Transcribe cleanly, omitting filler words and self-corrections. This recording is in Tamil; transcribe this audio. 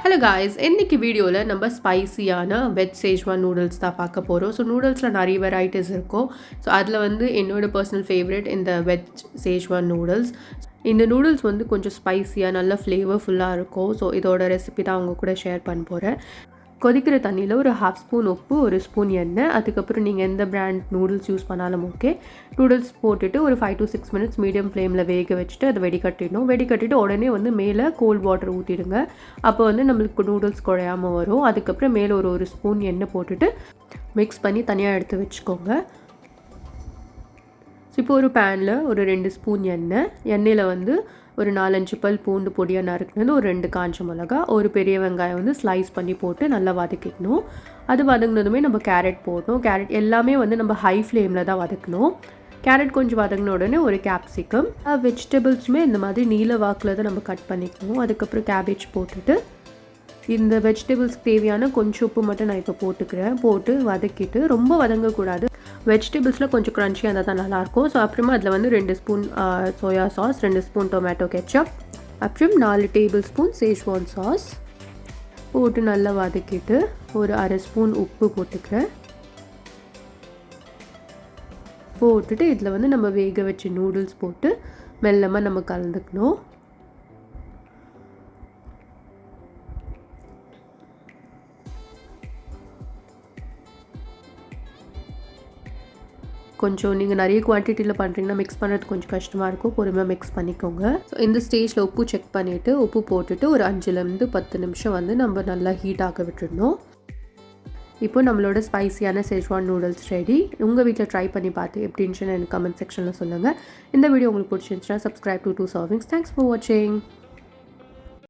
ஹலோ காய்ஸ், இன்னைக்கு வீடியோவில் நம்ம ஸ்பைசியான வெஜ் சேஷ்வான் நூடுல்ஸ் தான் பார்க்க போகிறோம். ஸோ நூடுல்ஸில் நிறைய வெரைட்டிஸ் இருக்கும். ஸோ அதில் வந்து என்னோடய பர்சனல் ஃபேவரட் இந்த வெஜ் சேஷ்வான் நூடுல்ஸ். இந்த நூடுல்ஸ் வந்து கொஞ்சம் ஸ்பைசியாக நல்ல ஃப்ளேவர்ஃபுல்லாக இருக்கும். ஸோ இதோட ரெசிபி தான் அவங்க கூட ஷேர் பண்ண போகிறேன். கொதிக்கிற தண்ணியில் ஒரு 1/2 ஸ்பூன் உப்பு, 1 ஸ்பூன் எண்ணெய், அதுக்கப்புறம் நீங்கள் எந்த பிராண்ட் நூடுல்ஸ் யூஸ் பண்ணாலும் ஓகே. நூடுல்ஸ் போட்டுட்டு ஒரு 5 to 6 மினிட்ஸ் மீடியம் ஃப்ளேமில் வேக வச்சுட்டு அதை வெடிக்கட்டிடணும். வெடிக்கட்டிட்டு உடனே வந்து மேலே கோல்ட் வாட்டர் ஊற்றிடுங்க. அப்போ வந்து நம்மளுக்கு நூடுல்ஸ் குழையாமல் வரும். அதுக்கப்புறம் மேலே ஒரு ஸ்பூன் எண்ணெய் போட்டுட்டு மிக்ஸ் பண்ணி தனியாக எடுத்து வச்சுக்கோங்க. இப்போ ஒரு பேனில் ஒரு 2 ஸ்பூன் எண்ணெயில் வந்து ஒரு 4-5 பல் பூண்டு பொடியாக நறுக்குனது, ஒரு 2 காஞ்ச மிளகா, ஒரு பெரிய வெங்காயம் வந்து ஸ்லைஸ் பண்ணி போட்டு நல்லா வதக்கிக்கணும். அது வதங்கினதுமே நம்ம கேரட் போடணும். கேரட் எல்லாமே வந்து நம்ம ஹை ஃப்ளேமில் தான் வதக்கணும். கேரட் கொஞ்சம் வதங்கின உடனே ஒரு கேப்சிகம், வெஜிடபிள்ஸுமே இந்த மாதிரி நீல வாக்கில் தான் நம்ம கட் பண்ணிக்கணும். அதுக்கப்புறம் கேபேஜ் போட்டுட்டு இந்த வெஜிடபிள்ஸ்க்கு தேவையான கொஞ்சம் உப்பு மட்டும் நான் இப்போ போட்டுக்கிறேன். போட்டு வதக்கிட்டு ரொம்ப வதங்கக்கூடாது. வெஜிடபிள்ஸில் கொஞ்சம் க்ரன்ச்சியாக இருந்தால் தான் நல்லாயிருக்கும். ஸோ அப்புறமா அதில் வந்து 2 spoon soya sauce, 2 spoon tomato ketchup, அப்புறம் 4 டேபிள் ஸ்பூன் சேஷ்வான் சாஸ் போட்டு நல்லா வதக்கிட்டு ஒரு 1/2 ஸ்பூன் உப்பு போட்டுக்கிறேன். போட்டுட்டு இதில் வந்து நம்ம வேக வச்ச நூடுல்ஸ் போட்டு மெல்லமாக நம்ம கலந்துக்கணும். கொஞ்சம் நீங்கள் நிறைய குவான்டிட்டியில் பண்ணுறீங்கன்னா மிக்ஸ் பண்ணுறது கொஞ்சம் கஷ்டமாக இருக்கும். பொறுமையாக மிக்ஸ் பண்ணிக்கோங்க. ஸோ இந்த ஸ்டேஜில் உப்பு செக் பண்ணிவிட்டு உப்பு போட்டுட்டு ஒரு 5-10 நிமிஷம் வந்து நம்ம நல்லா ஹீட் ஆக விட்டுடணும். இப்போ நம்மளோட ஸ்பைசியான சேஷ்வான் நூடுல்ஸ் ரெடி. உங்கள் வீட்டில் ட்ரை பண்ணி பார்த்து எப்படின்னு எனக்கு கமெண்ட் செக்ஷனில் சொல்லுங்கள். இந்த வீடியோ உங்களுக்கு பிடிச்சிருந்துச்சுன்னா subscribe to 2 servings. Thanks for watching.